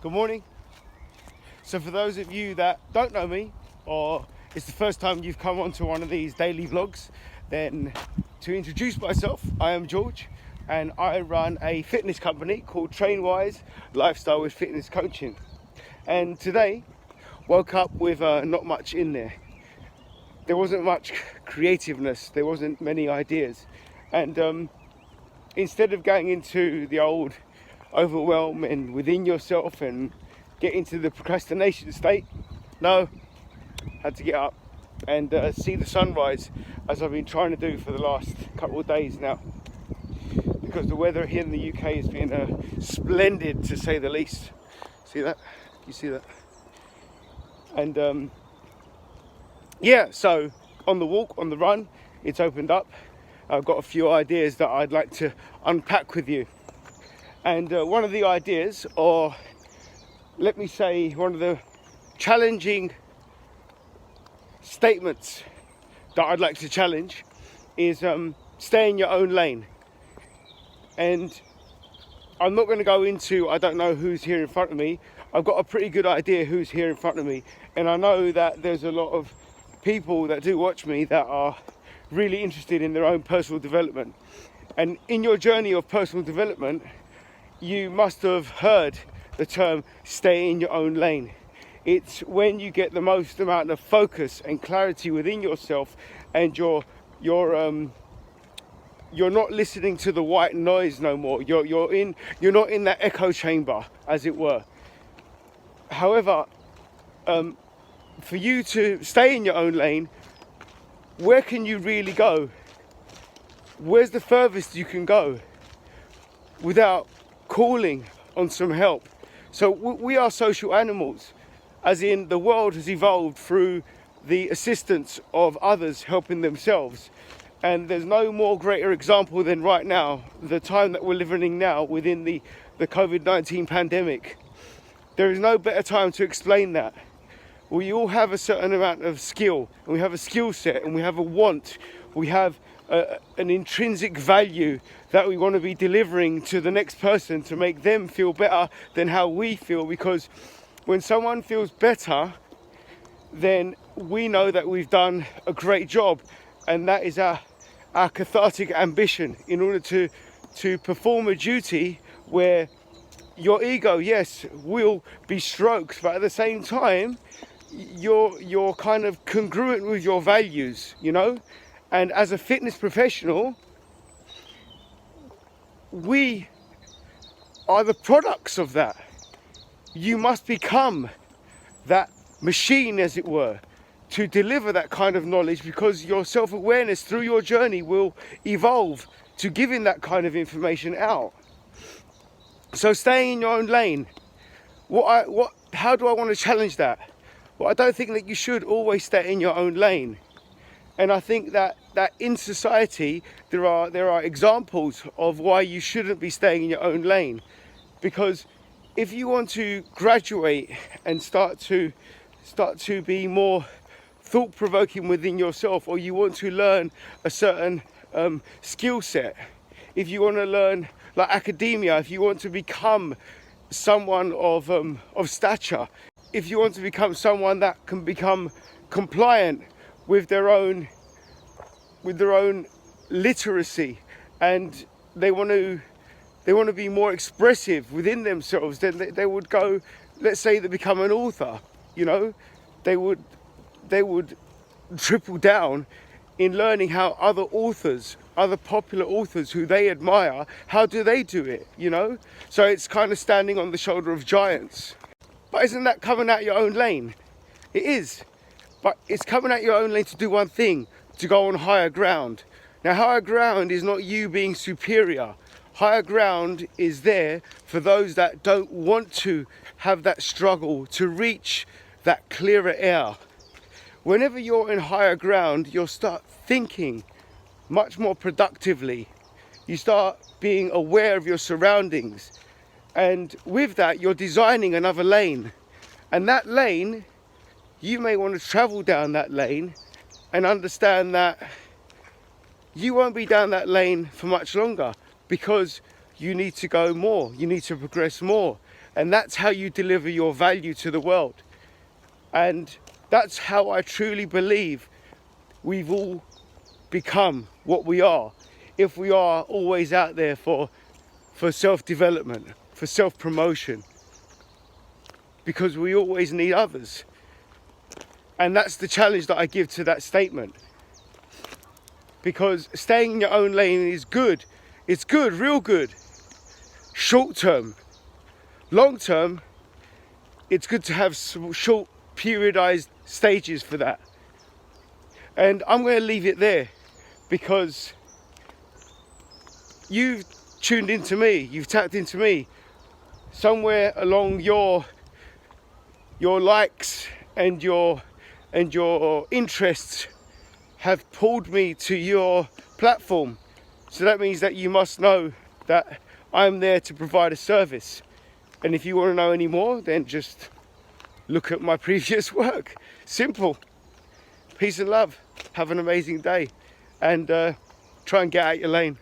Good morning. So for those of you that don't know me, or it's the first time you've come onto one of these daily vlogs, then to introduce myself, I am George and I run a fitness company called TrainWise Lifestyle with Fitness Coaching. And today, woke up with not much in there. There wasn't much creativeness, there wasn't many ideas. And instead of going into the old overwhelm and within yourself and get into the procrastination state, no, had to get up and see the sunrise, as I've been trying to do for the last couple of days now, because the weather here in the UK has been splendid, to say the least. See that? You see that? And yeah, so on the walk, on the run, it's opened up. I've got a few ideas that I'd like to unpack with you. And one of the ideas, or let me say one of the challenging statements that I'd like to challenge, is stay in your own lane. And I'm not going to go into, I don't know who's here in front of me. I've got a pretty good idea who's here in front of me. And I know that there's a lot of people that do watch me that are really interested in their own personal development. And in your journey of personal development, you must have heard the term stay in your own lane. It's when you get the most amount of focus and clarity within yourself, and you're not listening to the white noise no more. You're not in that echo chamber, as it were. However, for you to stay in your own lane, where can you really go? Where's the furthest you can go without calling on some help? So we are social animals, as in the world has evolved through the assistance of others helping themselves. And there's no more greater example than right now, the time that we're living in now within the COVID-19 pandemic. There is no better time to explain that. We all have a certain amount of skill, and we have a skill set, and we have a want. We have an intrinsic value that we want to be delivering to the next person to make them feel better than how we feel. Because when someone feels better, then we know that we've done a great job, and that is our cathartic ambition, in order to perform a duty where your ego, yes, will be stroked, but at the same time you're kind of congruent with your values, you know. And as a fitness professional, we are the products of that. You must become that machine, as it were, to deliver that kind of knowledge, because your self-awareness through your journey will evolve to giving that kind of information out. So staying in your own lane, how do I want to challenge that? Well, I don't think that you should always stay in your own lane. And I think that in society there are examples of why you shouldn't be staying in your own lane. Because if you want to graduate and start to be more thought-provoking within yourself, or you want to learn a certain skill set, if you want to learn, like academia, if you want to become someone of stature, if you want to become someone that can become compliant with their own literacy, and they want to be more expressive within themselves, then they would go, let's say they become an author, you know, they would triple down in learning how other authors, other popular authors who they admire, how do they do it, you know? So it's kind of standing on the shoulder of giants. But isn't that coming out your own lane? It is. But it's coming out your own lane to do one thing, to go on higher ground. Now, higher ground is not you being superior. Higher ground is there for those that don't want to have that struggle to reach that clearer air. Whenever you're in higher ground, you'll start thinking much more productively. You start being aware of your surroundings. And with that, you're designing another lane. And that lane, you may want to travel down that lane and understand that you won't be down that lane for much longer, because you need to go more, you need to progress more. And that's how you deliver your value to the world. And that's how I truly believe we've all become what we are, if we are always out there for self-development, for self-promotion, because we always need others. And that's the challenge that I give to that statement, because staying in your own lane is good. It's good, real good, short term. Long term, it's good to have some short periodized stages for that. And I'm going to leave it there, because you've tuned into me, you've tapped into me. Somewhere along your likes and your interests have pulled me to your platform. So that means that you must know that I'm there to provide a service. And if you want to know any more, then just look at my previous work. Simple. Peace and love. Have an amazing day. And try and get out your lane.